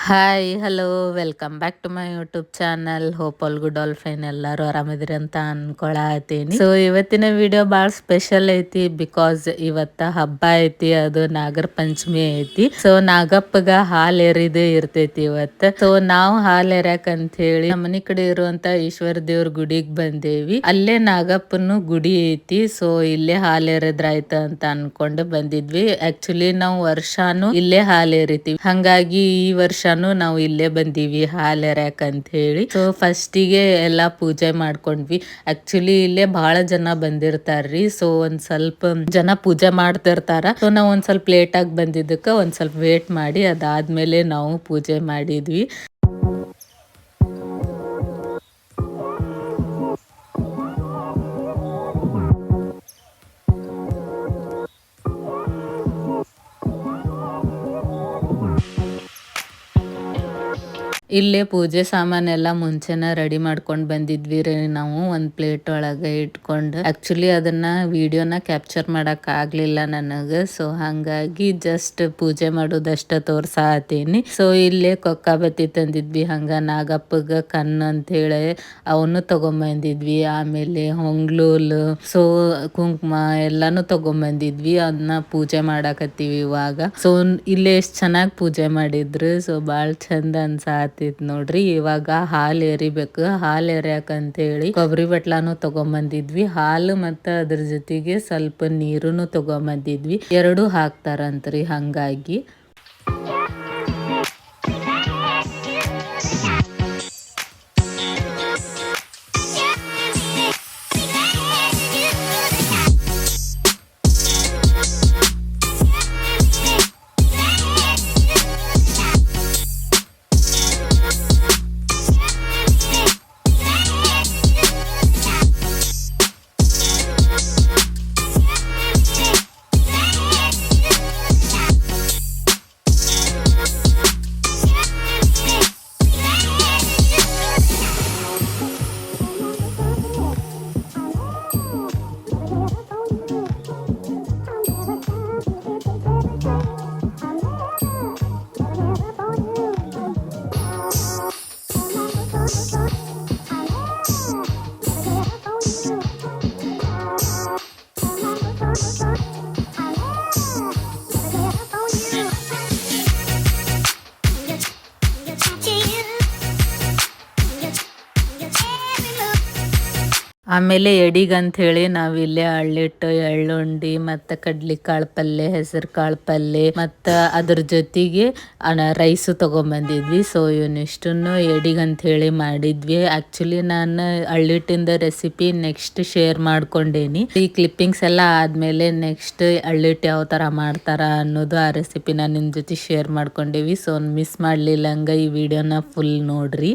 Hi hello welcome back to my YouTube channel. Hope all good all fine, ಎಲ್ಲರೂ ಆರಾಮಿದ್ರಿ ಅಂತ ಅನ್ಕೊಳತೀನಿ. So ಇವತ್ತಿನ ವಿಡಿಯೋ ಭಾಳ ಸ್ಪೆಷಲ್ ಐತಿ ಬಿಕಾಸ್ ಇವತ್ತ ಹಬ್ಬ ಐತಿ, ಅದು ನಾಗರ ಪಂಚಮಿ ಐತಿ. ಸೊ ನಾಗಪ್ಪಗ ಹಾಲ್ ಎರಿದು ಇರ್ತೈತಿ ಇವತ್ತ. ಸೊ ನಾವು ಹಾಲ್ ಎರ್ಯಾಕ್ ಅಂತ ಹೇಳಿ ನಮ್ಮ ಮನಿ ಕಡೆ ಇರುವಂತ ಈಶ್ವರ ದೇವ್ರ ಗುಡಿಗೆ ಬಂದೇವಿ. ಅಲ್ಲೇ ನಾಗಪ್ಪನು ಗುಡಿ ಐತಿ. ಸೊ ಇಲ್ಲೇ ಹಾಲ್ ಎರೆದ್ರಾಯ್ತ ಅಂತ ಅನ್ಕೊಂಡು ಬಂದಿದ್ವಿ. ಆಕ್ಚುಲಿ ನಾವು ವರ್ಷಾನು ಇಲ್ಲೇ ಹಾಲ್ ಎರಿತೀವಿ, ಹಂಗಾಗಿ ಈ ವರ್ಷ ನಾವು ಇಲ್ಲೇ ಬಂದೀವಿ ಹಾಲ್ ಎರ್ಯಾಕ್ ಅಂತ ಹೇಳಿ. ಸೊ ಫಸ್ಟಿಗೆ ಎಲ್ಲಾ ಪೂಜೆ ಮಾಡ್ಕೊಂಡ್ವಿ. ಆಕ್ಚುಲಿ ಇಲ್ಲೇ ಬಹಳ ಜನ ಬಂದಿರ್ತಾರ್ರಿ. ಸೊ ಒಂದ್ ಸ್ವಲ್ಪ ಜನ ಪೂಜೆ ಮಾಡ್ತಿರ್ತಾರ. ಸೊ ನಾವ್ ಒಂದ್ ಸ್ವಲ್ಪ ಲೇಟ್ ಆಗಿ ಬಂದಿದ್ದಕ್ಕ ಒಂದ್ ಸ್ವಲ್ಪ ವೇಟ್ ಮಾಡಿ ಅದಾದ್ಮೇಲೆ ನಾವು ಪೂಜೆ ಮಾಡಿದ್ವಿ. ಇಲ್ಲೇ ಪೂಜೆ ಸಾಮಾನೆಲ್ಲ ಮುಂಚೆನ ರೆಡಿ ಮಾಡ್ಕೊಂಡ್ ಬಂದಿದ್ವಿ ರೀ. ನಾವು ಒಂದ್ ಪ್ಲೇಟ್ ಒಳಗೆ ಇಟ್ಕೊಂಡು ಆಕ್ಚುಲಿ ಅದನ್ನ ವಿಡಿಯೋನ ಕ್ಯಾಪ್ಚರ್ ಮಾಡಕ್ ಆಗ್ಲಿಲ್ಲ ನನಗ. ಸೊ ಹಂಗಾಗಿ ಜಸ್ಟ್ ಪೂಜೆ ಮಾಡೋದಷ್ಟ ತೋರ್ಸಾತೀನಿ. ಸೊ ಇಲ್ಲೇ ಕೊಕ್ಕಾಬತ್ತಿ ತಂದಿದ್ವಿ, ಹಂಗ ನಾಗಪ್ಪಗ ಕಣ್ಣು ಅಂತ ಹೇಳಿ ಅವನು ತಗೊಂಬಂದಿದ್ವಿ. ಆಮೇಲೆ ಹೊಂಗ್ಲೂಲ್, ಸೊ ಕುಂಕುಮ ಎಲ್ಲಾನು ತಗೊಂಬಂದಿದ್ವಿ. ಅದನ್ನ ಪೂಜೆ ಮಾಡಾಕತ್ತೀವಿ ಇವಾಗ. ಸೊ ಇಲ್ಲೇ ಎಷ್ಟ್ ಚೆನ್ನಾಗಿ ಪೂಜೆ ಮಾಡಿದ್ರು. ಸೊ ಬಾಳ್ ಚಂದ ಅನ್ಸಾತ್ ನೋಡ್ರಿ. ಇವಾಗ ಹಾಲ್ ಎರಿಬೇಕು. ಹಾಲ್ ಎರ್ಯಾಕಂತೇಳಿ ಕೊಬ್ಬರಿ ಬಟ್ಲಾನು ತಗೊಂಬಂದಿದ್ವಿ. ಹಾಲು ಮತ್ತ ಅದ್ರ ಜೊತೆಗೆ ಸ್ವಲ್ಪ ನೀರುನು ತಗೊಂಬಂದಿದ್ವಿ. ಎರಡು ಹಾಕ್ತಾರಂತ್ರಿ, ಹಂಗಾಗಿ ಆಮೇಲೆ ಎಡಿಗಂತ ಹೇಳಿ ನಾವಿಲ್ಲೇ ಅಳ್ಳಿಟ್ಟು, ಎಳ್ಳುಂಡಿ ಮತ್ತು ಕಡ್ಲಿಕಾಳು ಪಲ್ಯ, ಹೆಸರು ಕಾಳು ಪಲ್ಯ ಮತ್ತು ಅದ್ರ ಜೊತೆಗೆ ರೈಸು ತೊಗೊಂಬಂದಿದ್ವಿ. ಸೊ ಇವನ್ನಿಷ್ಟನ್ನು ಎಡಿಗಂತ ಹೇಳಿ ಮಾಡಿದ್ವಿ. ಆ್ಯಕ್ಚುಲಿ ನಾನು ಅಳ್ಳಿಟ್ಟಿಂದ ರೆಸಿಪಿ ನೆಕ್ಸ್ಟ್ ಶೇರ್ ಮಾಡ್ಕೊಂಡೇನಿ. ಈ ಕ್ಲಿಪ್ಪಿಂಗ್ಸ್ ಎಲ್ಲ ಆದಮೇಲೆ ನೆಕ್ಸ್ಟ್ ಅಳ್ಳಿಟ್ಟು ಯಾವ ಥರ ಮಾಡ್ತಾರ ಅನ್ನೋದು ಆ ರೆಸಿಪಿನ ನಿಮ್ಮ ಜೊತೆ ಶೇರ್ ಮಾಡ್ಕೊಂಡೇವಿ. ಸೊ ಮಿಸ್ ಮಾಡಲಿಲ್ಲ ಹಂಗೆ ಈ ವಿಡಿಯೋನ ಫುಲ್ ನೋಡ್ರಿ.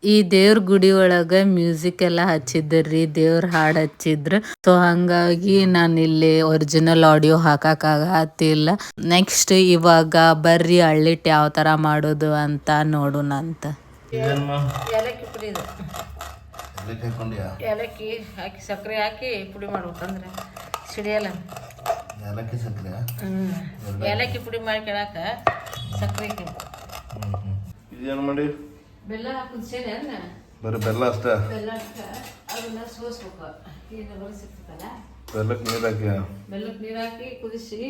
ಈ ದೇವ್ರ ಗುಡಿ ಒಳಗ ಮ್ಯೂಸಿಕ್ ಎಲ್ಲ ಹಚ್ಚಿದ್ರಿ, ದೇವ್ರ ಹಾಡು ಹಚ್ಚಿದ್ರು. ಸೊ ಹಂಗಾಗಿ ನಾನು ಇಲ್ಲಿ ಒರಿಜಿನಲ್ ಆಡಿಯೋ ಹಾಕಕ್ಕಾಗತ್ತಿಲ್ಲ. ನೆಕ್ಸ್ಟ್ ಇವಾಗ ಬರ್ರಿ ಅಳ್ಳಿಟ್ಟು ಯಾವ ಥರ ಮಾಡೋದು ಅಂತ ನೋಡೋಣ ಅಂತ. ಏಲಕ್ಕಿ ಪುಡಿ ಇದು, ಏಲಕ್ಕಿ ಹಾಕಿ ಸಕ್ಕರೆ ಹಾಕಿ ಪುಡಿ ಮಾಡ್ಬೇಕಂದ್ರೆ ಸಿಡಿಯಲ್ಲ. ಏಲಕ್ಕಿ ಸಕ್ಕರೆ, ಏಲಕ್ಕಿ ಪುಡಿ ಮಾಡ್ಕೊಳಕ ಸಕ್ಕರೆ ಇದೇನು ಮಾಡಿ ಬೆಲ್ಲ ಕುದಿಸೇನೆ ಅನ್ನ ಬರೀ ಬೆಲ್ಲ ಅಷ್ಟೇ. ಬೆಲ್ಲ ಅಷ್ಟೇ, ಅದನ್ನ ಸೋಸ್ಬೇಕು. ಈಗ ಬಡಿಸಿರ್ತಲ್ಲ, ಬೆಲ್ಲಕ್ಕೆ ನೀರು ಹಾಕಿ, ಬೆಲ್ಲಕ್ಕೆ ನೀರು ಹಾಕಿ ಕುದಿಸಿ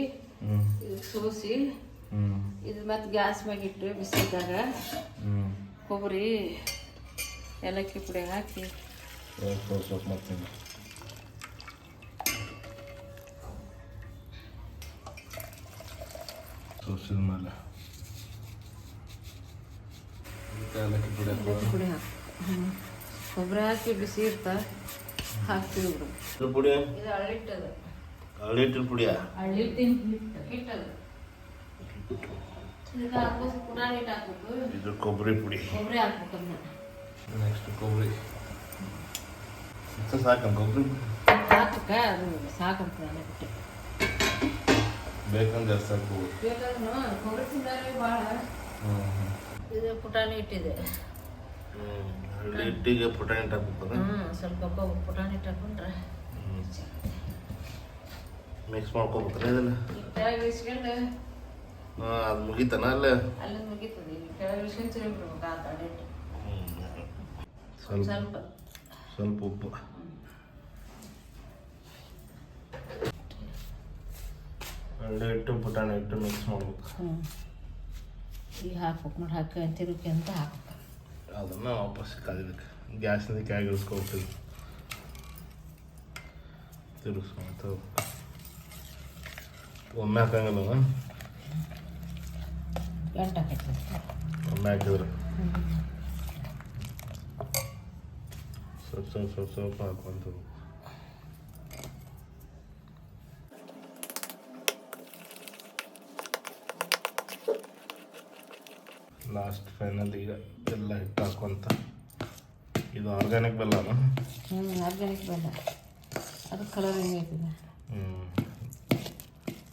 ಇದು ಸೋಸಿ ಇದು ಮತ್ತೆ ಗ್ಯಾಸ್ ಮ್ಯಾಗಿಟ್ಟು ಬಿಸಿದಾಗ ಕೊಬ್ಬರಿ ಏಲಕ್ಕಿ ಪುಡಿ ಹಾಕಿ ಮಾಡ್ತೀನಿ. ಸೋಸಿದ ಮೇಲೆ ಏಲಕ್ಕಿ ಪುಡಿ ಏಲಕ್ಕಿ ಪುಡಿ ಹಾಕು ಕೊಬ್ಬರಿ ಹಾಕಿ ಬಿಸಿ ಇರ್ತಾ ಹಾಕ್ತೀವಿ ಬಿಡು. ಇದು ಪುಡಿ ಇದು ಹಳ್ಳಿಟ್ಟದು ಹಳ್ಳಿಟ್ಟಿನ ಪುಡಿಯಾ? ಹಳ್ಳಿಟ್ಟಿನ ಹಿಟ್ಟದು. ಇದಕ್ಕೆ ಹಾಕ್ಬೇಕು ಪುಟಾಣಿ ಹಿಟ್ಟು ಹಾಕ್ಬೇಕು. ಇದು ಕೊಬ್ಬರಿ ಪುಡಿ. ಕೊಬ್ಬರಿ ಹಾಕ್ಬೇಕು ಅದನ್ನ. ನೆಕ್ಸ್ಟ್ ಕೊಬ್ಬರಿ ಸಾಕು ಕೊಬ್ಬರಿ ಹಾಕಕ್ಕ ಅದು ಸಾಕಂತ ಬಿಟ್ಟು ಬೇಕಂದ್ರೆ ಜಾಸ್ತಿ ಹಾಕ್ಬೋದು. ಬೇಕಾದ್ರೂ ಕೊಬ್ಬರಿ ತಿಂದರೆ ಭಾಳ. ಇದು ಪುಟಾಣಿ ಹಿಟ್ಟಿದೆ. ಹಳ್ಳಿ ಹಿಟ್ಟಿಗೆ ಪುಟಾಣಿ ಹಿಟ್ಟು ಹಾಕ್ಬೇಕು. ಸ್ವಲ್ಪ ಪುಟಾಣಿ ಹಿಟ್ಟು ಹಾಕೊಂಡ್ರೆ ಮಿಕ್ಸ್ ಮಾಡ್ಕೊಬೇಕ್ರಿ ಇದನ್ನ. ಕೆಳಗೆ ಇಸ್ಕೊಂಡು ಅದು ಮುಗಿತಾನ ಅಲ್ಲೇ ಅಲ್ಲಿ ಮುಗೀತದೆ. ಈಗ ಕೆಳಗೆ ಇಸ್ಕೊಂಡು ತಿರುಗಿಬಿಡ್ಬೇಕು ಆ ಕಡೆ ಹಿಟ್ಟು. ಸ್ವಲ್ಪ ಸ್ವಲ್ಪ ಸ್ವಲ್ಪ ಉಪ್ಪು ಹಳ್ಳಿ ಹಿಟ್ಟು ಪುಟಾಣಿ ಹಿಟ್ಟು ಮಿಕ್ಸ್ ಮಾಡ್ಬೇಕು. ಈಗ ಹಾಕ್ಬೇಕು ನೋಡಿ. ಹಾಕಿ ತಿರುಗಿ ಅಂತ ಹಾಕ್ಬೇಕು. ಅದನ್ನು ವಾಪಸ್ ಕಾದಿದ್ದಕ್ಕೆ ಗ್ಯಾಸ್ನಿಂದ ಕೆಳಗೆ ಇಳಿಸ್ಕೊಳ್ತೀವಿ. ತಿರುಗಿಸ್ಕೊಂತ ಒಮ್ಮೆ ಹಾಕಂಗಿಲ್ಲ. ಗಂಟು ಹಾಕೈತಿ ಒಮ್ಮೆ ಹಾಕಿದ್ರೆ ಸ್ವಲ್ಪ ಸ್ವಲ್ಪ ಸ್ವಲ್ಪ ಸ್ವಲ್ಪ ಹಾಕುವಂತ. ಲಾಸ್ಟ್ ಫೈನಲ್ ಈಗ ಎಲ್ಲ ಹಿಟ್ಟು ಹಾಕುವಂತ. ಇದು ಆರ್ಗ್ಯಾನಿಕ್ ಬೆಲ್ಲನ? ಆರ್ಗ್ಯಾನಿಕ್ ಬೆಲ್ಲ. ಅದು ಕಲರ್ ಹೆಂಗೈತಿದೆ?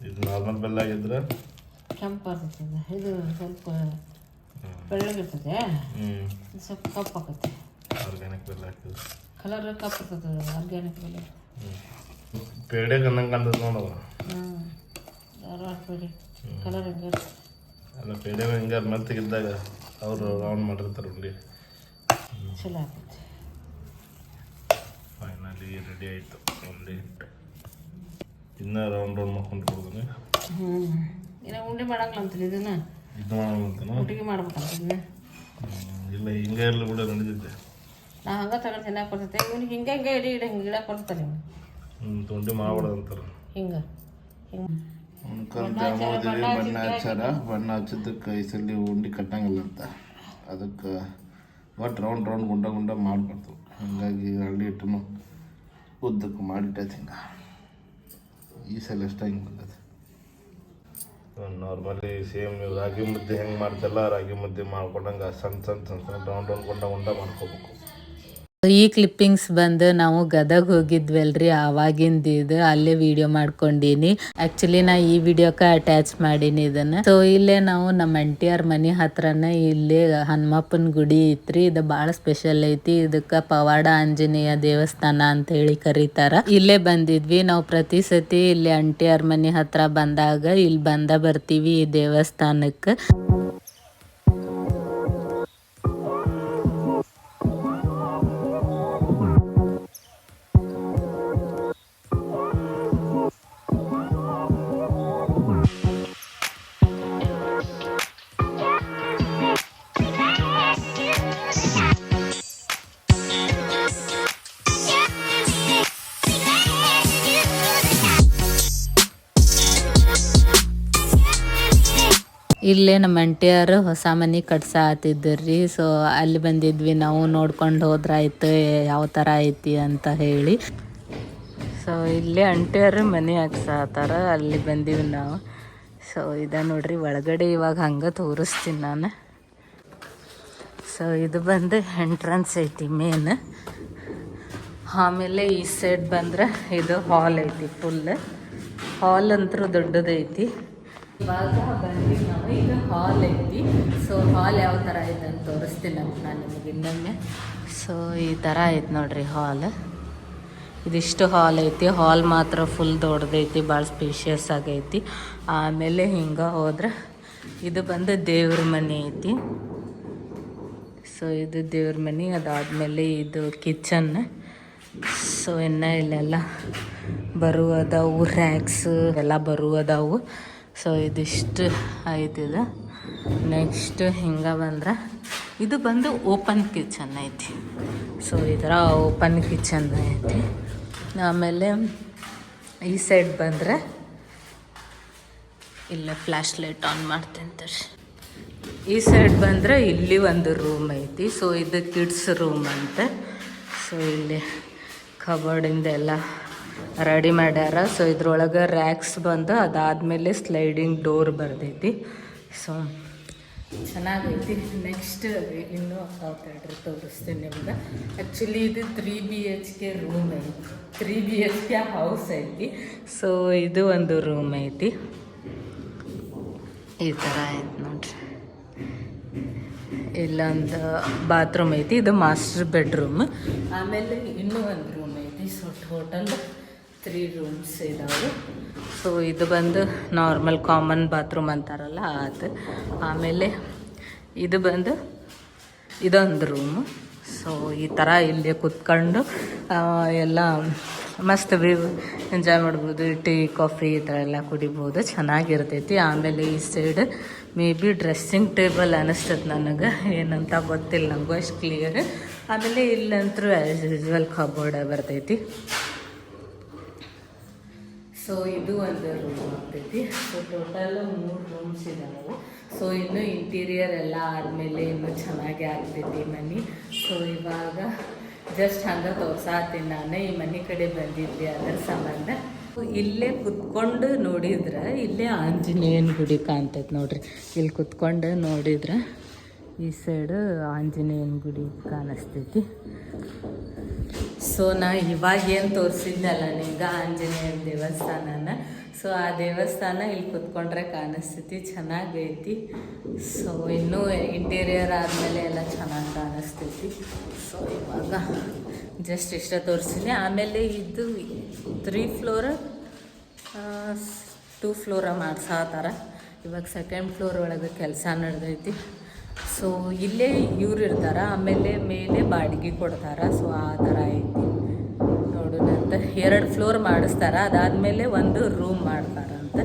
ಇದು ನಾರ್ಮಲ್ ಬೆಲ್ಲ ಆಗಿದ್ರೆ ಕೆಂಪು ಬರ್ತದೆ. ಇದು ಸ್ವಲ್ಪ ಬೆಳ್ಳಗಿರ್ತದೆ. ಇದು ಸ್ವಲ್ಪ ಕಪ್ಪು ಆಕೈತಿ. ಆರ್ಗ್ಯಾನಿಕ್ ಬೆಲ್ಲ ಹಾಕಿದ್ರೆ ಕಲರ್ ಕಪ್ಪು ಇರ್ತದೆ ಆರ್ಗ್ಯಾನಿಕ್ ಬೆಲ್ಲ. ಪೇಡೆಗೆ ಅನ್ನಂಗೆ ಕಾಣ್ತದೆ ನೋಡವ. ಧಾರವಾಡ ಪೇಡಿ ಕಲರ್ ಹೆಂಗೆ ಅಲ್ಲ ಪೇಡೆಗೆ ಹಿಂಗೆ ಮೆತ್ತಗಿದ್ದಾಗ ಅವರು ರೌಂಡ್ ಮಾಡಿರ್ತಾರೆ ಉಂಡಿ. ಚಲೋ ಆಕೈತಿ. ಫೈನಲಿ ರೆಡಿ ಆಯಿತು ಉಂಡೆ ಹಿಟ್ಟು. ಇನ್ನೂ ರೌಂಡ್ ಮಾಡ್ಕೊಂಡು ಕೊಡ್ತೀನಿ. ಇನ್ನು ಉಂಡೆ ಮಾಡಂಗಿಲ್ಲ ಅಂತಿಲ್ಲ ಇದನ್ನು. ಇದು ಮಾಡೋಂತಾನ ಉಂಡಿಗೆ ಮಾಡ್ಬೇಕಂತ ಇದನ್ನ. ಇಲ್ಲ ಹಿಂಗೆ ಇರಲಿ ಕೂಡ ನಡೆದಿದ್ದೆ. ನಾ ಹಂಗೆ ತಗೊಂಡು ಚೆನ್ನಾಗಿ ಕೊಡ್ತೈತೆ. ಇವ್ನಿಗೆ ಹಿಂಗೆ ಹಿಂಗೆ ಇಡೀ ಹಿಂಗೆ ಗಿಡ ಕೊಡ್ತಾರೆ ಇವ್ನು. ತುಂಡಿ ಮಾಡ್ಬಿಡೋದು ಅಂತಾರೆ. ಹಿಂಗೆ ಹಿಂಗೆ ಬಣ್ಣ ಹಚ್ಚಾರ. ಬಣ್ಣ ಹಚ್ಚಿದ್ದಕ್ಕೆ ಈ ಸಲ ಉಂಡೆ ಕಟ್ಟಂಗಿಲ್ಲ ಅಂತ ಅದಕ್ಕೆ ಒಟ್ಟು ರೌಂಡ್ ರೌಂಡ್ ಗುಂಡ ಗುಂಡ ಮಾಡ್ಬಾರ್ದು. ಹಾಗಾಗಿ ಹಳ್ಳಿ ಹಿಟ್ಟನ್ನು ಉದ್ದಕ್ಕೆ ಮಾಡಿಟ್ಟೈತೆ ಹಿಂಗೆ. ಈ ಸಲ ಅಷ್ಟೇ ಹಿಂಗೆ ಬಂದದೆ. ನಾರ್ಮಲಿ ಸೇಮ್ ನೀವು ರಾಗಿ ಮುದ್ದೆ ಹೆಂಗೆ ಮಾಡ್ತಲ್ಲ ರಾಗಿ ಮುದ್ದೆ ಮಾಡ್ಕೊಂಡಂಗೆ ಸಣ್ಣ ಸಣ್ಣ ಸಣ್ಣ ಸಣ್ಣ ರೌಂಡ್ ರೌಂಡ್ ಗುಂಡ ಗುಂಡ ಮಾಡ್ಕೋಬೇಕು. ಈ ಕ್ಲಿಪ್ಪಿಂಗ್ಸ್ ಬಂದು ನಾವು ಗದಗ ಹೋಗಿದ್ವಲ್ರಿ, ಆವಾಗಿಂದ ಇದು ಅಲ್ಲೇ ವಿಡಿಯೋ ಮಾಡ್ಕೊಂಡೀನಿ. ಆಕ್ಚುಲಿ ನಾ ಈ ವಿಡಿಯೋಕ್ಕೆ ಅಟ್ಯಾಚ್ ಮಾಡೀನಿ ಇದನ್ನ. ಸೊ ಇಲ್ಲೇ ನಾವು ನಮ್ಮ ಅಂಟಿಯರ್ ಮನೆ ಹತ್ರನ ಇಲ್ಲೇ ಹನುಮಪ್ಪನ ಗುಡಿ ಐತ್ರಿ. ಇದು ಭಾಳ ಸ್ಪೆಷಲ್ ಐತಿ. ಇದಕ್ಕೆ ಪವಾಡ ಆಂಜನೇಯ ದೇವಸ್ಥಾನ ಅಂತ ಹೇಳಿ ಕರೀತಾರ. ಇಲ್ಲೇ ಬಂದಿದ್ವಿ ನಾವು. ಪ್ರತಿ ಸತಿ ಇಲ್ಲಿ ಅಂಟಿಯರ್ ಮನೆ ಹತ್ರ ಬಂದಾಗ ಇಲ್ಲಿ ಬರ್ತೀವಿ ಈ ದೇವಸ್ಥಾನಕ್ಕೆ. ಇಲ್ಲೇ ನಮ್ಮ ಅಂಟಿಯರು ಹೊಸ ಮನೆ ಕಟ್ಸಾತಿದ್ರಿ. ಸೊ ಅಲ್ಲಿ ಬಂದಿದ್ವಿ ನಾವು. ನೋಡ್ಕೊಂಡು ಹೋದ್ರಾಯ್ತು ಯಾವ ಥರ ಐತಿ ಅಂತ ಹೇಳಿ. ಸೊ ಇಲ್ಲೇ ಅಂಟಿಯರು ಮನೆ ಹಾಕ್ಸಾತಾರ. ಅಲ್ಲಿ ಬಂದೀವಿ ನಾವು. ಸೊ ಇದ ನೋಡ್ರಿ ಒಳಗಡೆ. ಇವಾಗ ಹಂಗೆ ತೋರಿಸ್ತೀನಿ ನಾನು. ಸೊ ಇದು ಬಂದು ಎಂಟ್ರನ್ಸ್ ಐತಿ ಮೇನ್. ಆಮೇಲೆ ಈ ಸೈಡ್ ಬಂದ್ರೆ ಇದು ಹಾಲ್ ಐತಿ. ಫುಲ್ ಹಾಲ್ ಅಂತೂ ದೊಡ್ಡದೈತಿ. ಇವಾಗ ಬಂದ್ವಿ ನಾವು. ಈಗ ಹಾಲ್ ಐತಿ. ಸೊ ಹಾಲ್ ಯಾವ ಥರ ಐತೆ ಅಂತ ತೋರಿಸ್ತೀನಿ ನಾನು ನಿಮಗೆ ಇನ್ನೊಮ್ಮೆ. ಸೊ ಈ ಥರ ಐತೆ ನೋಡ್ರಿ ಹಾಲ್. ಇದಿಷ್ಟು ಹಾಲ್ ಐತಿ. ಹಾಲ್ ಮಾತ್ರ ಫುಲ್ ದೊಡ್ಡದೈತಿ. ಭಾಳ ಸ್ಪೇಷಿಯಸ್ ಆಗೈತಿ. ಆಮೇಲೆ ಹಿಂಗೆ ಹೋದ್ರೆ ಇದು ಬಂದು ದೇವ್ರ ಮನೆ ಐತಿ. ಸೊ ಇದು ದೇವ್ರ ಮನೆ. ಅದಾದಮೇಲೆ ಇದು ಕಿಚನ್. ಸೊ ಇನ್ನು ಇಲ್ಲೆಲ್ಲ ಬರುವುದವು ರ್ಯಾಕ್ಸ್ ಎಲ್ಲ ಬರುವುದವು. ಸೊ ಇದಿಷ್ಟು ಐತಿದು. ನೆಕ್ಸ್ಟ್ ಹಿಂಗೆ ಬಂದ್ರೆ ಇದು ಬಂದು ಓಪನ್ ಕಿಚನ್ ಐತಿ. ಸೊ ಈ ಥರ ಓಪನ್ ಕಿಚನ್ ಐತಿ. ಆಮೇಲೆ ಈ ಸೈಡ್ ಬಂದರೆ ಇಲ್ಲೇ ಫ್ಲ್ಯಾಶ್ ಲೈಟ್ ಆನ್ ಮಾಡ್ತೀನಿ ತರ್ರಿ. ಈ ಸೈಡ್ ಬಂದರೆ ಇಲ್ಲಿ ಒಂದು ರೂಮ್ ಐತಿ. ಸೊ ಇದು ಕಿಡ್ಸ್ ರೂಮ್ ಅಂತ. ಸೊ ಇಲ್ಲಿ ಕಬೋರ್ಡಿಂದ ಎಲ್ಲ ರೆಡಿ ಮಾಡ್ಯಾರ. ಸೊ ಇದ್ರೊಳಗೆ ರ್ಯಾಕ್ಸ್ ಬಂದು ಅದಾದಮೇಲೆ ಸ್ಲೈಡಿಂಗ್ ಡೋರ್ ಬರ್ತೈತಿ. ಸೊ ಚೆನ್ನಾಗೈತಿ. ನೆಕ್ಸ್ಟ್ ಇನ್ನೂ ತಡ್ರಿ ತೋರಿಸ್ತೀನಿ ನಿಮ್ಗೆ. ಆ್ಯಕ್ಚುಲಿ ಇದು 3 BHK ರೂಮ್ ಐತಿ, 3 BHK ಹೌಸ್ ಐತಿ. ಸೊ ಇದು ಒಂದು ರೂಮ್ ಐತಿ. ಈ ಥರ ಐತಿ ನೋಡ್ರಿ. ಇಲ್ಲೊಂದು ಬಾತ್ರೂಮ್ ಐತಿ, ಇದು ಮಾಸ್ಟರ್ ಬೆಡ್ರೂಮ್. ಆಮೇಲೆ ಇನ್ನೂ ಒಂದು ರೂಮ್ ಐತಿ. ಸೊ ಟೋಟಲ್ 3 ರೂಮ್ಸ್ ಇದಾವೆ. ಸೊ ಇದು ಬಂದು ನಾರ್ಮಲ್ ಕಾಮನ್ ಬಾತ್ರೂಮ್ ಅಂತಾರಲ್ಲ ಅದು. ಆಮೇಲೆ ಇದು ಬಂದು ಇದೊಂದು ರೂಮು. ಸೊ ಈ ಥರ ಇಲ್ಲಿ ಕುತ್ಕೊಂಡು ಎಲ್ಲ ಮಸ್ತ್ ವ್ಯೂ ಎಂಜಾಯ್ ಮಾಡ್ಬೋದು. ಟೀ ಕಾಫಿ ಈ ಥರ ಎಲ್ಲ ಕುಡಿಬೋದು, ಚೆನ್ನಾಗಿರ್ತೈತಿ. ಆಮೇಲೆ ಈ side may be dressing table ಅನ್ನಿಸ್ತದೆ ನನಗೆ, ಏನಂತ ಗೊತ್ತಿಲ್ಲ ನನಗೂ ಅಷ್ಟು ಕ್ಲಿಯರ್. ಆಮೇಲೆ ಇಲ್ಲಂತೂ ಆ್ಯಸ್ ಯೂಸ್ವಲ್ ಕಬೋರ್ಡ್ ಬರ್ತೈತಿ. ಸೊ ಇದು ಒಂದು ರೂಮ್ ಆಗ್ತೈತಿ. ಸೊ ಟೋಟಲ್ 3 ರೂಮ್ಸ್ ಇದಾವೆ. ಸೊ ಇನ್ನು ಇಂಟೀರಿಯರ್ ಎಲ್ಲ ಆದಮೇಲೆ ಇನ್ನೂ ಚೆನ್ನಾಗಿ ಆಗ್ತೈತಿ ಮನೆ. ಸೊ ಇವಾಗ ಜಸ್ಟ್ ಹಂಗೆ ತೋರ್ಸಾತೀನಿ ನಾನು. ಈ ಮನೆ ಕಡೆ ಬಂದಿದ್ವಿ ಅದರ ಸಂಬಂಧ. ಇಲ್ಲೇ ಕುತ್ಕೊಂಡು ನೋಡಿದ್ರೆ ಇಲ್ಲೇ ಆಂಜನೇಯನ ಗುಡಿ ಕಾಣ್ತೈತೆ ನೋಡ್ರಿ. ಇಲ್ಲಿ ಕುತ್ಕೊಂಡು ನೋಡಿದ್ರೆ ಈ ಸೈಡು ಆಂಜನೇಯನ ಗುಡಿ ಕಾಣಿಸ್ತೈತಿ. ಸೊ ನಾ ಇವಾಗ ಏನು ತೋರಿಸಿದ್ನಲ್ಲ ನಿಮ್ಗೆ ಆಂಜನೇಯನ ದೇವಸ್ಥಾನನ, ಸೊ ಆ ದೇವಸ್ಥಾನ ಇಲ್ಲಿ ಕುತ್ಕೊಂಡ್ರೆ ಕಾಣಿಸ್ತೈತಿ, ಚೆನ್ನಾಗೈತಿ. ಸೊ ಇನ್ನೂ ಇಂಟೀರಿಯರ್ ಆದಮೇಲೆ ಎಲ್ಲ ಚೆನ್ನಾಗಿ ಕಾಣಿಸ್ತೈತಿ. ಸೊ ಇವಾಗ ಜಸ್ಟ್ ಇಷ್ಟ ತೋರಿಸಿದ್ದೆ. ಆಮೇಲೆ ಇದು 3 ಫ್ಲೋರ್ 2 ಫ್ಲೋರ ಮಾಡ್ಸಾತಾರ. ಇವಾಗ 2nd ಫ್ಲೋರ್ ಒಳಗೆ ಕೆಲಸ ನಡೆದೈತಿ. ಸೊ ಇಲ್ಲೇ ಇವ್ರು ಇರ್ತಾರ, ಆಮೇಲೆ ಮೇಲೆ ಬಾಡಿಗೆ ಕೊಡ್ತಾರ. ಸೊ ಆ ಥರ ಐತಿ ನೋಡೋಣಂತ. 2 ಫ್ಲೋರ್ ಮಾಡಿಸ್ತಾರ, ಅದಾದಮೇಲೆ 1 ರೂಮ್ ಮಾಡ್ತಾರಂತ.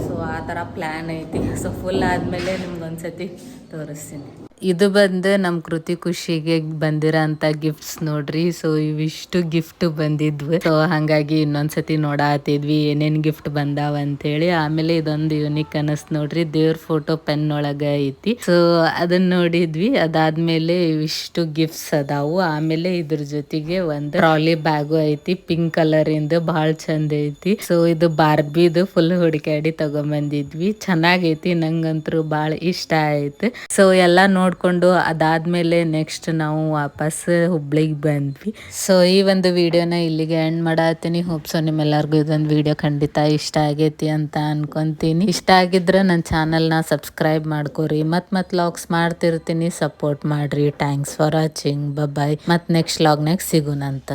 ಸೊ ಆ ಥರ ಪ್ಲ್ಯಾನ್ ಐತಿ. ಸೊ ಫುಲ್ ಆದಮೇಲೆ ನಿಮ್ಗೊಂದ್ಸತಿ ತೋರಿಸ್ತೀನಿ. ಇದು ಬಂದು ನಮ್ಮ ಕೃತಿ ಖುಷಿಗೆ ಬಂದಿರೋ ಅಂಥ ಗಿಫ್ಟ್ಸ್ ನೋಡ್ರಿ. ಸೊ ಇವಿಷ್ಟು ಗಿಫ್ಟ್ ಬಂದಿದ್ವು. ಸೊ ಹಾಗಾಗಿ ಇನ್ನೊಂದ್ಸತಿ ನೋಡಾತಿದ್ವಿ ಏನೇನು ಗಿಫ್ಟ್ ಬಂದಾವ ಅಂತೇಳಿ. ಆಮೇಲೆ ಇದೊಂದು ಯೂನಿಕ್ ಅನ್ನಿಸ್ತು ನೋಡ್ರಿ, ದೇವ್ರ ಫೋಟೋ ಪೆನ್ ಒಳಗೆ ಐತಿ. ಸೊ ಅದನ್ನ ನೋಡಿದ್ವಿ. ಅದಾದ್ಮೇಲೆ ಇವಿಷ್ಟು ಗಿಫ್ಟ್ಸ್ ಅದಾವು. ಆಮೇಲೆ ಇದ್ರ ಜೊತೆಗೆ ಒಂದು ಟ್ರಾಲಿ ಬ್ಯಾಗು ಐತಿ, ಪಿಂಕ್ ಕಲರ್ ಇಂದ ಭಾಳ ಚಂದ ಐತಿ. ಸೊ ಇದು ಬಾರ್ಬಿದು ಫುಲ್ ಹುಡುಕಾಡಿ ತಗೊಂಬಂದಿದ್ವಿ. ಚೆನ್ನಾಗೈತಿ, ನಂಗಂತರೂ ಭಾಳ ಇಷ್ಟ ಆಯ್ತು. ಸೊ ಎಲ್ಲ ನೋಡ್ಕೊಂಡು ಅದಾದ್ಮೇಲೆ ನೆಕ್ಸ್ಟ್ ನಾವು ವಾಪಸ್ ಹುಬ್ಳಿಗೆ ಬಂದ್ವಿ. ಸೊ ಈ ಒಂದು ವಿಡಿಯೋನ ಇಲ್ಲಿಗೆ ಎಂಡ್ ಮಾಡತ್ತೀನಿ. ಹೋಪ್ಸೋ ನಿಮ್ಮೆಲ್ಲರಿಗೂ ಇದೊಂದು ವಿಡಿಯೋ ಖಂಡಿತ ಇಷ್ಟ ಆಗೈತಿ ಅಂತ ಅನ್ಕೊಂತೀನಿ. ಇಷ್ಟ ಆಗಿದ್ರೆ ನನ್ನ ಚಾನಲ್ನ ಸಬ್ಸ್ಕ್ರೈಬ್ ಮಾಡ್ಕೋರಿ. ಮತ್ ಲಾಗ್ಸ್ ಮಾಡ್ತಿರ್ತೀನಿ, ಸಪೋರ್ಟ್ ಮಾಡ್ರಿ. Thanks for watching. ಬಾಯ್. ಮತ್ತು ನೆಕ್ಸ್ಟ್ ಲಾಗ್ನಾಗ ಸಿಗೋಣಂತ.